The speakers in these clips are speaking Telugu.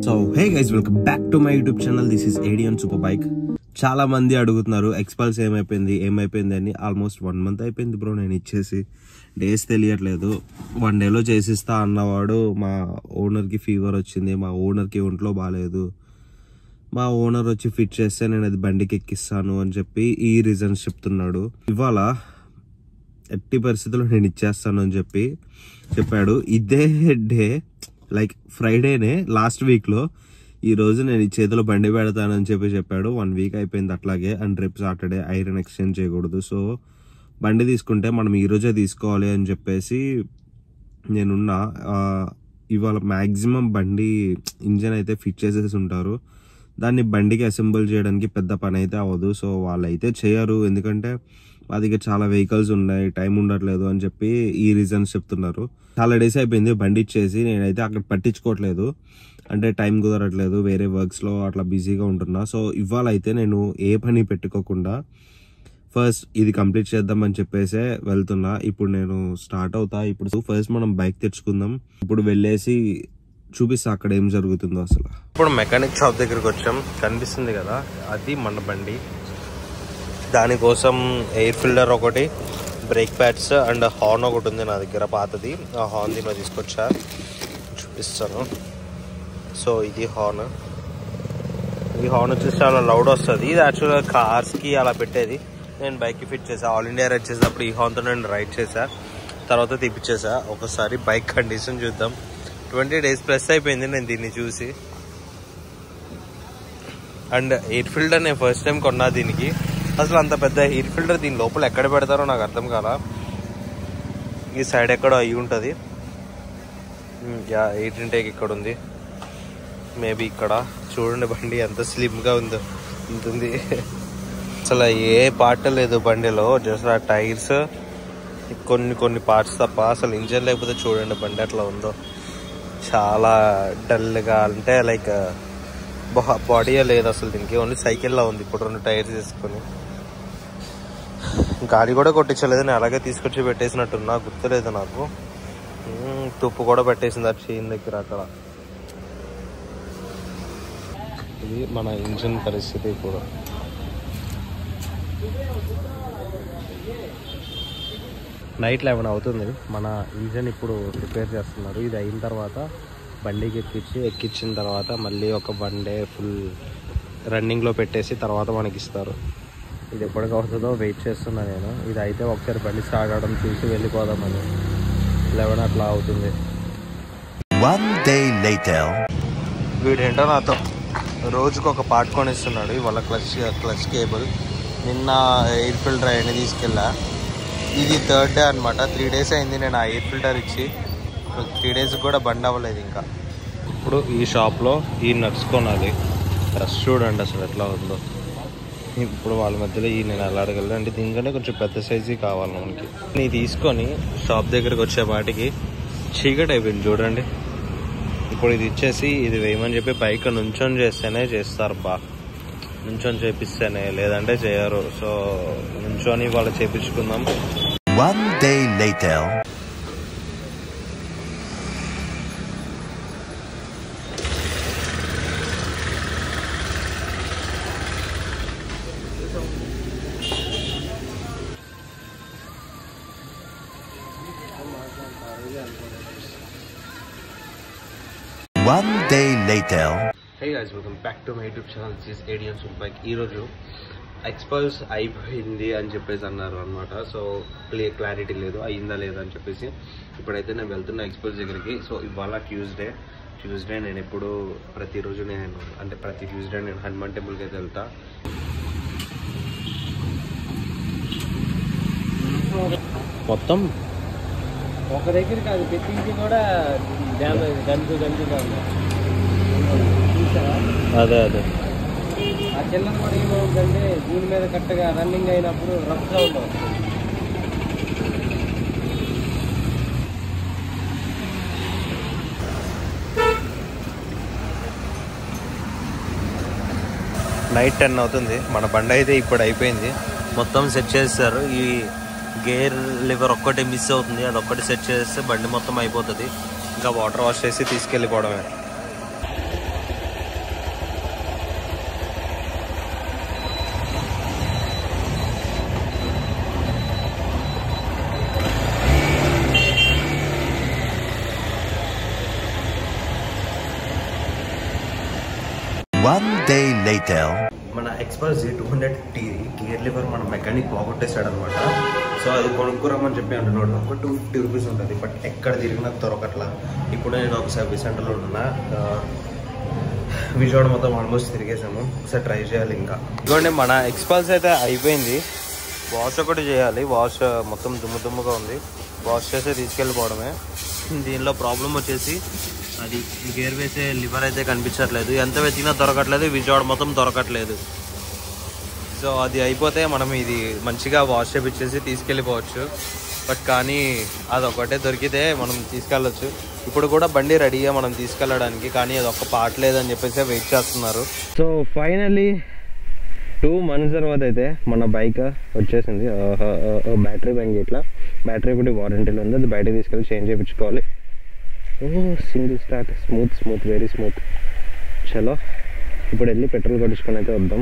So hey guys, welcome back to my YouTube channel. This is ఏడియన్ సూపర్ బైక్. చాలా మంది అడుగుతున్నారు ఎక్స్పల్స్ ఏమైపోయింది అని. ఆల్మోస్ట్ 1 month అయిపోయింది బ్రో నేను ఇచ్చేసి. డేస్ తెలియట్లేదు. 1 dayలో చేసిస్తా అన్నవాడు మా ఓనర్కి ఫీవర్ వచ్చింది, మా ఓనర్కి ఒంట్లో బాగాలేదు, మా ఓనర్ వచ్చి ఫిట్ చేస్తే నేను అది బండికి ఎక్కిస్తాను అని చెప్పి ఈ రీజన్స్ చెప్తున్నాడు. ఇవాళ ఎట్టి పరిస్థితుల్లో నేను ఇచ్చేస్తాను అని చెప్పాడు. ఇదే డే లైక్ ఫ్రైడేనే లాస్ట్ వీక్లో ఈ రోజు నేను ఈ చేతిలో బండి పెడతానని చెప్పాడు. 1 week అయిపోయింది అట్లాగే. అండ్ రేపు సాటర్డే ఐరన్ ఎక్స్చేంజ్ చేయకూడదు, సో బండి తీసుకుంటే మనం ఈరోజే తీసుకోవాలి అని చెప్పేసి నేనున్నా. ఇవాళ మ్యాక్సిమం బండి ఇంజన్ అయితే ఫిట్ చేసేసి ఉంటారు, దాన్ని బండికి అసెంబుల్ చేయడానికి పెద్ద పని అయితే అవ్వదు. సో వాళ్ళైతే చేయరు, ఎందుకంటే మా దగ్గర చాలా వెహికల్స్ ఉన్నాయి, టైం ఉండట్లేదు అని చెప్పి ఈ రీజన్స్ చెప్తున్నారు. చాలా డేస్ అయిపోయింది బండి ఇచ్చేసి. నేనైతే అక్కడ పట్టించుకోవట్లేదు, అంటే టైం కుదరట్లేదు, వేరే వర్క్స్లో అట్లా బిజీగా ఉంటున్నా. సో ఇవాళ అయితే నేను ఏ పని పెట్టుకోకుండా ఫస్ట్ ఇది కంప్లీట్ చేద్దామని చెప్పేసే వెళ్తున్నా. ఇప్పుడు నేను స్టార్ట్ అవుతా. ఇప్పుడు ఫస్ట్ మనం బైక్ తెచ్చుకుందాం. ఇప్పుడు వెళ్ళేసి చూపిస్తా అక్కడ ఏం జరుగుతుందో అసలు. ఇప్పుడు మెకానిక్ షాప్ దగ్గరికి వచ్చాం, కనిపిస్తుంది కదా, అది మన బండి. దానికోసం ఎయిర్ ఫిల్టర్ ఒకటి, బ్రేక్ ప్యాడ్స్ అండ్ హార్న్ ఒకటి ఉంది నా దగ్గర పాతది. ఆ హార్న్ దీనిలో తీసుకొచ్చా, చూపిస్తాను. సో ఇది హార్న్. ఈ హార్న్ వచ్చేసి చాలా లౌడ్ వస్తుంది. ఇది యాక్చువల్గా కార్స్కి అలా పెట్టేది, నేను బైక్కి ఫిట్ చేసా. ఆల్ ఇండియా రైడ్ చేసేటప్పుడు ఈ హార్న్తో నేను రైడ్ చేసా, తర్వాత తీపిచ్చేసా. ఒకసారి బైక్ కండిషన్ చూద్దాం. 20 days ప్లస్ అయిపోయింది నేను దీన్ని చూసి. అండ్ ఎయిర్ ఫిల్టర్ నేను ఫస్ట్ టైం కొన్నా దీనికి. అసలు అంత పెద్ద ఎయిర్ ఫిల్టర్ దీని లోపల ఎక్కడ పెడతారో నాకు అర్థం కాలా. ఈ సైడ్ ఎక్కడో అయ్యి ఉంటుంది. ఎయిర్ ఇంటేక్ ఇక్కడ ఉంది, మేబీ ఇక్కడ. చూడండి బండి ఎంత స్లిమ్గా ఉందో, ఉంటుంది. అసలు ఏ పార్ట్ లేదు బండిలో, జస్ట్ ఆ టైర్స్, కొన్ని పార్ట్స్ తప్ప. అసలు ఇంజన్ లేకపోతే చూడండి బండి ఎట్లా ఉందో, చాలా డల్గా. అంటే లైక్ బాడీయే లేదు అసలు దీనికి, ఓన్లీ సైకిల్లా ఉంది. ఇప్పుడు 2 టైర్స్ వేసుకొని గాలి కూడా కొట్టించలేదు, నేను అలాగే తీసుకొచ్చి పెట్టేసినట్టున్నా, గుర్తులేదు నాకు. తుప్పు కూడా పెట్టేసింది ఆ చైన్ దగ్గర అక్కడ. ఇది మన ఇంజిన్ పరిస్థితి ఇప్పుడు. నైట్ 11 అవుతుంది. మన ఇంజిన్ ఇప్పుడు రిపేర్ చేస్తున్నారు. ఇది అయిన తర్వాత బండికి ఎక్కించిన తర్వాత మళ్ళీ ఒక 1 day ఫుల్ రన్నింగ్లో పెట్టేసి తర్వాత మనకి ఇస్తారు. ఇది ఎప్పటికి అవుతుందో వెయిట్ చేస్తున్నా నేను. ఇది అయితే ఒకసారి బండి స్టార్ట్ అవడం చూసి వెళ్ళిపోదామని. 11 అట్లా అవుతుంది. 1 day later. వీడేంటో నాతో రోజుకు ఒక పార్ట్ కొనిస్తున్నాడు. ఇవాళ క్లచ్ కేబుల్, నిన్న ఎయిర్ ఫిల్టర్ అవన్నీ తీసుకెళ్ళా. ఇది 3rd day అనమాట. 3 days అయింది నేను ఆ ఎయిర్ ఫిల్టర్ ఇచ్చి. 3 days కూడా బండి అవ్వలేదు ఇంకా. ఇప్పుడు ఈ షాప్లో ఈ నట్స్ కొనాలి. రష్ చూడండి అసలు ఎట్లా ఉందో. ఇప్పుడు వాళ్ళ మధ్యలో ఈ నేను ఎలా అడగలను, అంటే దీనికంటే కొంచెం పెద్ద సైజు కావాలి మనకి. నీ తీసుకొని షాప్ దగ్గరికి వచ్చే వాటికి చీకటి అయిపోయింది చూడండి. ఇప్పుడు ఇది ఇచ్చేసి ఇది వేయమని చెప్పి పైకి నుంచొని చేస్తేనే చేస్తారు. నుంచొని చేపిస్తేనే, లేదంటే చేయరు. సో నుంచొని వాళ్ళు చేపించుకుందాం. 1 day later. One day later. Hey guys, welcome back to my YouTube channel. This is Adian Super Bike. ఈరోజు ఎక్స్పల్స్ అయిపోయింది అని చెప్పేసి అన్నారు అనమాట. సో క్లారిటీ లేదు అయిందా లేదా అని చెప్పేసి. ఇప్పుడైతే నేను వెళ్తున్నా ఎక్స్పల్స్ దగ్గరికి. సో ఇవాళ ట్యూస్డే నేను ఎప్పుడు ప్రతిరోజు ప్రతి ట్యూస్డే నేను హనుమాన్ టెంపుల్కి అయితే వెళ్తా. మొత్తం ఒక దగ్గర కాదు, పెట్టించి కూడా అదే ఆ చిల్లర కూడా ఏమవుతుందంటే దీని మీద కరెక్ట్గా రన్నింగ్ అయినప్పుడు రఫ్ సౌండ్ వస్తుంది. నైట్ 10 అవుతుంది. మన బండి అయితే ఇప్పుడు అయిపోయింది, మొత్తం సెట్ చేస్తారు. ఈ గేర్ లివర్ ఒక్కటి మిస్ అవుతుంది, అది ఒక్కటి సెట్ చేస్తే బండి మొత్తం అయిపోతుంది. ఇంకా వాటర్ వాష్ చేసి తీసుకెళ్ళిపోవడమే. 1 day later. మన ఎక్స్పల్స్ Z200T గేర్ లివర్ మన మెకానిక్ పోగొట్టేశాడు అనమాట. సో అది కొనుక్కురమ్మని చెప్పి అంటున్నాడు. ఒక 250 రూపీస్ ఉంటుంది, బట్ ఎక్కడ తిరిగినా దొరకట్లా. ఇప్పుడు నేను ఒక సర్వీస్ సెంటర్లో ఉన్నా. విజయవాడ మొత్తం ఆల్మోస్ట్ తిరిగేసాము. ఒకసారి ట్రై చేయాలి. ఇంకా ఇదిగోండి మన ఎక్స్పల్స్ అయితే అయిపోయింది. వాష్ ఒకటి చేయాలి. వాష్ మొత్తం దుమ్ముగా ఉంది. వాష్ చేసి తీసుకెళ్ళిపోవడమే. దీనిలో ప్రాబ్లం వచ్చేసి అది గేర్ వేసే లివర్ అయితే కనిపించట్లేదు. ఎంత వెతికినా దొరకట్లేదు. విజయవాడ మొత్తం దొరకట్లేదు. సో అది అయిపోతే మనం ఇది మంచిగా వాష్ చేపించేసి తీసుకెళ్ళిపోవచ్చు. బట్ కానీ అదొకటే దొరికితే మనం తీసుకెళ్ళచ్చు. ఇప్పుడు కూడా బండి రెడీగా మనం తీసుకెళ్ళడానికి, కానీ అది ఒక్క పార్ట్ లేదని చెప్పేసి వెయిట్ చేస్తున్నారు. సో ఫైనల్లీ 2 months తర్వాత అయితే మన బైక్ వచ్చేసింది. బ్యాటరీ బండి ఇట్లా బ్యాటరీ ఒకటి వారంటీలో ఉంది. అది బయటకు తీసుకెళ్ళి చేంజ్ చేయించుకోవాలి. Single start, smooth very smooth. చలో ఇప్పుడు వెళ్ళి పెట్రోల్ కొట్టించుకొని అయితే వద్దాం.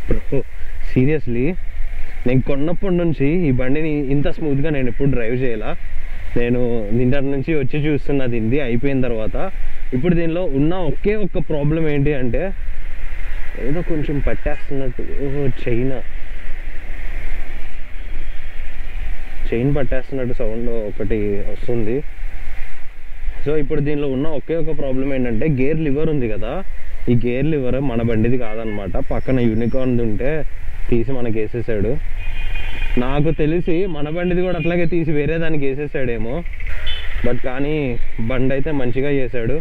బ్రో సీరియస్లీ నేను కొన్నప్పటి నుంచి ఈ బండిని ఇంత స్మూత్గా నేను ఎప్పుడు డ్రైవ్ చేయాల. నేను నిన్నటి నుంచి వచ్చి చూస్తున్నది ఇది అయిపోయిన తర్వాత. ఇప్పుడు దీనిలో ఉన్న ఒక్క ప్రాబ్లం ఏంటి అంటే ఏదో కొంచెం పట్టేస్తున్నట్టు. చైన్ పట్టేస్తున్నట్టు సౌండ్ ఒకటి వస్తుంది. సో ఇప్పుడు దీనిలో ఉన్న ఒక ప్రాబ్లం ఏంటంటే గేర్ లివర్ ఉంది కదా, ఈ గేర్ లివర్ మన బండిది కాదనమాట. పక్కన యూనికార్న్ ఉంటే తీసి మనకి వేసేసాడు. నాకు తెలిసి మన బండిది కూడా అట్లాగే తీసి వేరే దానికి వేసేసాడేమో. బట్ కానీ బండి అయితే మంచిగా చేశాడు.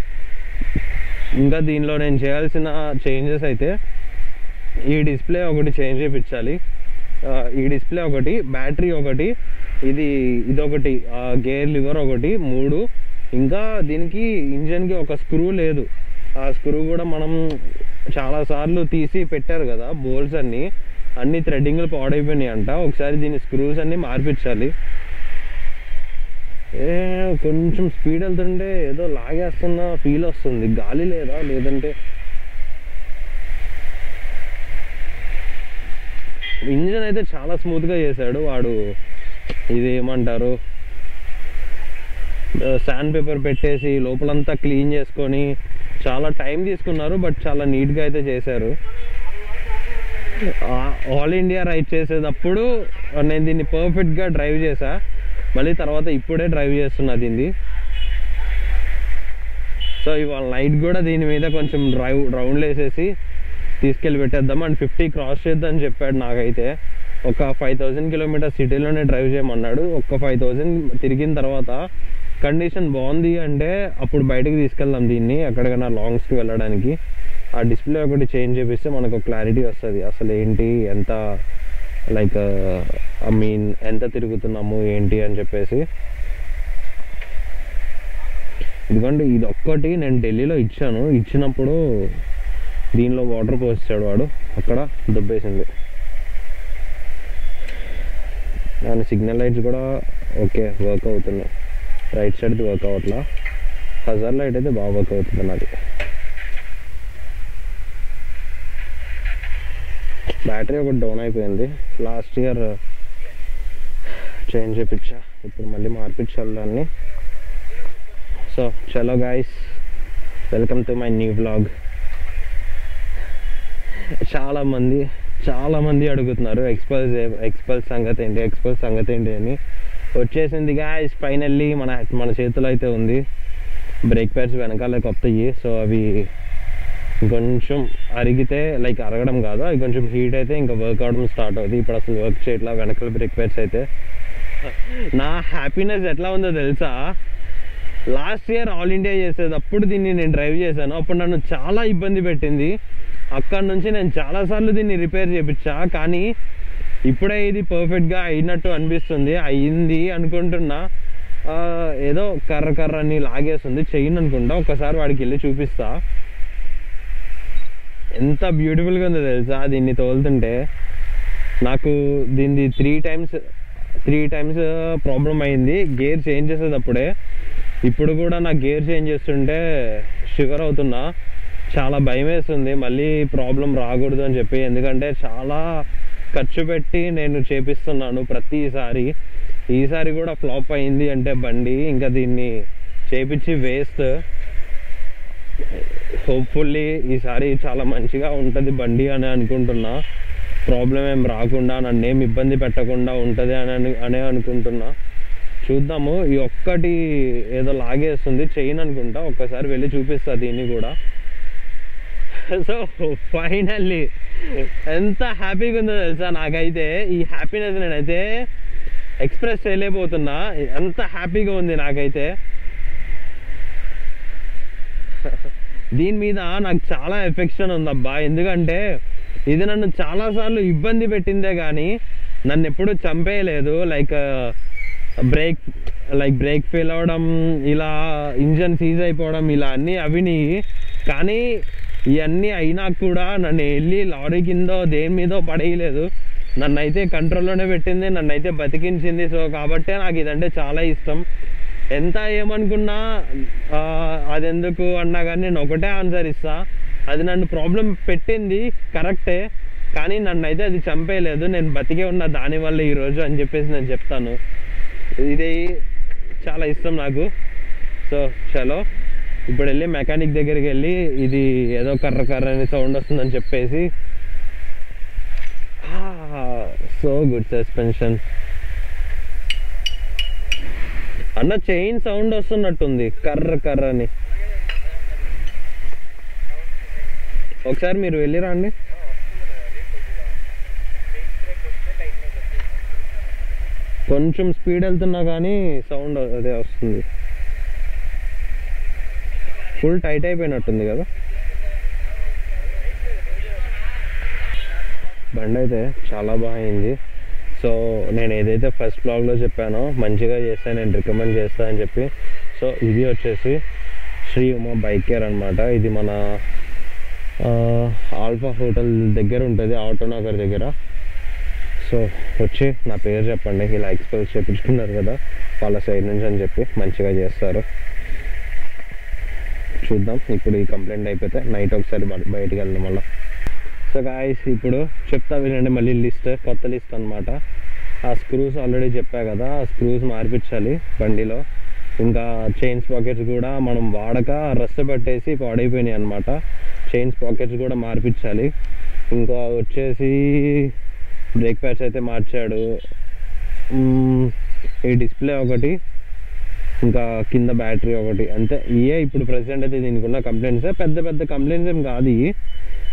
ఇంకా దీనిలో నేను చేయాల్సిన చేంజెస్ అయితే ఈ డిస్ప్లే ఒకటి చేంజ్ చేయించాలి. ఈ డిస్ప్లే ఒకటి, బ్యాటరీ ఒకటి, ఇదొకటి, గేర్ లివర్ ఒకటి, 3. ఇంకా దీనికి ఇంజన్కి ఒక స్క్రూ లేదు. ఆ స్క్రూ కూడా మనం చాలాసార్లు తీసి పెట్టారు కదా, బోల్ట్స్ అన్ని థ్రెడ్డింగ్లు పాడైపోయినాయి అంట. ఒకసారి దీని స్క్రూస్ అన్నీ మార్పించాలి. కొంచెం స్పీడ్ వెళ్తుంటే ఏదో లాగేస్తున్న ఫీల్ వస్తుంది. గాలి లేదా, లేదంటే ఇంజన్ అయితే చాలా స్మూత్గా చేశాడు వాడు. ఇది ఏమంటారు, శాండ్ పేపర్ పెట్టేసి లోపలంతా క్లీన్ చేసుకొని చాలా టైం తీసుకున్నారు. బట్ చాలా నీట్గా అయితే చేశారు. ఆల్ ఇండియా రైడ్ చేసేటప్పుడు నేను దీన్ని పర్ఫెక్ట్గా డ్రైవ్ చేశా. మళ్ళీ తర్వాత ఇప్పుడే డ్రైవ్ చేస్తున్నా దీన్ని. సో ఇవాళ నైట్ కూడా దీని మీద కొంచెం రౌండ్లు వేసేసి తీసుకెళ్ళి పెట్టేద్దాం. అండ్ 50 క్రాస్ చేద్దామని చెప్పాడు. నాకైతే ఒక 5000 కిలోమీటర్స్ సిటీలోనే డ్రైవ్ చేయమన్నాడు. ఒక 5000 తిరిగిన తర్వాత కండిషన్ బాగుంది అంటే అప్పుడు బయటకు తీసుకెళ్దాం దీన్ని, ఎక్కడికైనా లాంగ్స్కి వెళ్ళడానికి. ఆ డిస్ప్లే ఒకటి చేంజ్ చేపిస్తే మనకు క్లారిటీ వస్తుంది. అసలు ఏంటి, ఎంత ఎంత తిరుగుతున్నాము ఏంటి అని చెప్పేసి. ఎందుకంటే ఇది ఒక్కటి నేను ఢిల్లీలో ఇచ్చినప్పుడు దీనిలో వాటర్ పోసాడు వాడు, అక్కడ దుబ్బేసింది. దాని సిగ్నల్ లైట్స్ కూడా ఓకే వర్క్ అవుతున్నాయి. రైట్ సైడ్ది వర్క్ అవ్వట్లా. హజార్ లైట్ అయితే బాగా వర్క్ అవుతుంది నాది. బ్యాటరీ ఒకటి డౌన్ అయిపోయింది. లాస్ట్ ఇయర్ చేంజ్ చేయించా, ఇప్పుడు మళ్ళీ మార్పించాలి దాన్ని. సో చలో guys, welcome to my new vlog. చాలా మంది అడుగుతున్నారు ఎక్స్పల్స్ సంగతి ఏంటి అని. వచ్చేసింది గాయస్ ఫైనల్లీ. మన చేతిలో అయితే ఉంది. బ్రేక్ ప్యాడ్స్ వెనకాల కొత్తవి. సో అవి కొంచెం అరిగితే, అరగడం కాదు, అవి కొంచెం హీట్ అయితే ఇంకా వర్క్ అవడం స్టార్ట్ అవుతుంది. ఇప్పుడు అసలు వర్క్ చేయట్లా వెనకాల బ్రేక్ ప్యాడ్స్ అయితే. నా హ్యాపీనెస్ ఎట్లా ఉందో తెలుసా, లాస్ట్ ఇయర్ ఆల్ ఇండియా చేసేటప్పుడు దీన్ని నేను డ్రైవ్ చేశాను. అప్పుడు నన్ను చాలా ఇబ్బంది పెట్టింది. అక్కడ నుంచి నేను చాలాసార్లు దీన్ని రిపేర్ చేయించా. కానీ ఇప్పుడే ఇది పర్ఫెక్ట్గా అయినట్టు అనిపిస్తుంది. అయ్యింది అనుకుంటున్నా. ఏదో కర్రని లాగేస్తుంది, చెయ్యను అనుకుంటా. ఒక్కసారి వాడికి వెళ్ళి చూపిస్తా. ఎంత బ్యూటిఫుల్గా ఉందో తెలుసా దీన్ని తోలుతుంటే. నాకు దీన్ని 3 times ప్రాబ్లం అయింది గేర్ చేంజ్ చేసేటప్పుడే. ఇప్పుడు కూడా నాకు గేర్ చేంజ్ చేస్తుంటే షివర్ అవుతున్నా. చాలా భయం వేస్తుంది మళ్ళీ ప్రాబ్లం రాకూడదు అని చెప్పి. ఎందుకంటే చాలా ఖర్చు పెట్టి నేను చేపిస్తున్నాను ప్రతిసారి. ఈసారి కూడా ఫ్లాప్ అయింది అంటే బండి, ఇంకా దీన్ని చేపించి వేస్ట్. హోప్ఫుల్లీ ఈసారి చాలా మంచిగా ఉంటుంది బండి అని అనుకుంటున్నా. ప్రాబ్లం ఏం రాకుండా, నన్ను ఏం ఇబ్బంది పెట్టకుండా ఉంటుంది అనే అనుకుంటున్నా. చూద్దాము. ఈ ఒక్కటి ఏదో లాగేస్తుంది చైన్ అనుకుంటా, ఒక్కసారి వెళ్ళి చూపిస్తా దీన్ని కూడా. సో ఫైనల్లీ ఎంత హ్యాపీగా ఉందో తెలుసా నాకైతే. ఈ హ్యాపీనెస్ నేనైతే ఎక్స్ప్రెస్ చేయలేకపోతున్నా, ఎంత హ్యాపీగా ఉంది నాకైతే. దీని మీద నాకు చాలా ఎఫెక్షన్ ఉందబ్బా, ఎందుకంటే ఇది నన్ను చాలాసార్లు ఇబ్బంది పెట్టిందే కానీ నన్ను ఎప్పుడూ చంపేయలేదు. లైక్ బ్రేక్ ఫెయిల్ అవ్వడం, ఇలా ఇంజన్ సీజ్ అయిపోవడం, ఇలా అన్నీ అవినాయి. కానీ ఇవన్నీ అయినా కూడా నన్ను వెళ్ళి లారీ కిందో దేని మీదో పడేయలేదు. నన్నైతే కంట్రోల్లోనే పెట్టింది, నన్నైతే బతికించింది. సో కాబట్టే నాకు ఇదంటే చాలా ఇష్టం. ఎంత ఏమనుకున్నా అదెందుకు అన్నా కానీ నేను ఒకటే ఆన్సర్ ఇస్తా, అది నన్ను ప్రాబ్లం పెట్టింది కరెక్టే, కానీ నన్ను అయితే అది చంపేయలేదు. నేను బతికే ఉన్నా దానివల్ల ఈరోజు అని చెప్పేసి నేను చెప్తాను. ఇది చాలా ఇష్టం నాకు. సో చలో ఇప్పుడు వెళ్ళి మెకానిక్ దగ్గరికి వెళ్ళి ఇది ఏదో కర్ర అని సౌండ్ వస్తుందని చెప్పేసి, సో గుడ్ సస్పెన్షన్ అన్న, చైన్ సౌండ్ వస్తున్నట్టుంది కర్ర అని. ఒకసారి మీరు వెళ్ళి రండి. కొంచెం స్పీడ్ వెళ్తున్నా కానీ సౌండ్ అదే వస్తుంది. ఫుల్ టైట్ అయిపోయినట్టుంది కదా బండి. అయితే చాలా బాగా అయింది. సో నేను ఏదైతే ఫస్ట్ బ్లాగ్లో చెప్పానో మంచిగా చేస్తే నేను రికమెండ్ చేస్తాను అని చెప్పి, సో ఇది వచ్చేసి శ్రీ ఉమా బైక్ కేర్ అనమాట. ఇది మన ఆల్ఫా హోటల్ దగ్గర ఉంటుంది, ఆటోనగర్ దగ్గర. సో వచ్చి నా పేరు చెప్పండి, ఇలా ఎక్స్పెల్స్ చేయించుకున్నారు కదా వాళ్ళ సైడ్ నుంచి అని చెప్పి మంచిగా చేస్తారు. చూద్దాం ఇప్పుడు ఈ కంప్లైంట్ అయిపోతే నైట్ ఒకసారి బయటికి వెళ్దాం మళ్ళీ. సో గాయ్స్ ఇప్పుడు చెప్తా వినండి మళ్ళీ లిస్ట్, కొత్త లిస్ట్ అనమాట. ఆ స్క్రూస్ ఆల్రెడీ చెప్పా కదా, ఆ స్క్రూస్ మార్పించాలి బండిలో. ఇంకా చైన్స్ పాకెట్స్ కూడా మనం వాడక రస్ట్ పట్టేసి పాడైపోయినాయి అనమాట. చైన్స్ పాకెట్స్ కూడా మార్పించాలి. ఇంకా వచ్చేసి బ్రేక్ ప్యాడ్స్ అయితే మార్చాడు. ఈ డిస్ప్లే ఒకటి, ఇంకా కింద బ్యాటరీ ఒకటి, అంతే. ఇవే ఇప్పుడు ప్రెసెంట్ అయితే దీనికి ఉన్న కంప్లైంట్స్. పెద్ద కంప్లైంట్స్ ఏం కాదు ఇవి.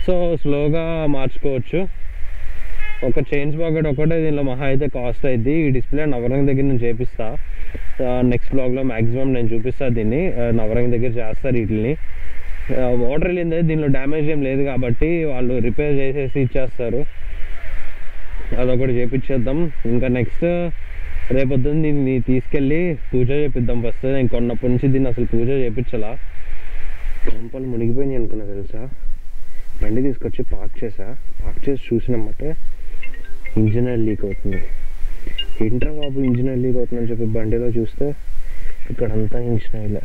సో స్లోగా మార్చుకోవచ్చు. ఒక చైన్స్ పాకెట్ ఒకటే దీనిలో మహా అయితే కాస్ట్ అయింది. ఈ డిస్ప్లే నవరంగ్ దగ్గర నేను చేపిస్తా. నెక్స్ట్ బ్లాగ్లో మ్యాక్సిమం నేను చూపిస్తాను దీన్ని. నవరంగ్ దగ్గర చేస్తారు వీటిని. వాటర్ వెళ్ళింది, దీనిలో డ్యామేజ్ ఏం లేదు కాబట్టి వాళ్ళు రిపేర్ చేసేసి ఇచ్చేస్తారు. అదొకటి చేపించేద్దాం. ఇంకా నెక్స్ట్ రేపొద్దున దీన్ని తీసుకెళ్ళి పూజ చేపిద్దాం. ఫస్ట్ నేను కొన్నప్పటి నుంచి దీన్ని అసలు పూజ చేయించాలా. కంపలు మునిగిపోయినాయి అనుకున్నా తెలుసా. బండి తీసుకొచ్చి పార్క్ చేసి చూసినామంటే ఇంజిన్ ఆయిల్ లీక్ అవుతుంది. ఏంట్రా బాబు ఇంజిన్ ఆయిల్ లీక్ అవుతుందని చెప్పి బండిలో చూస్తే ఇక్కడంతా ఇంజిన్ ఆయిల్.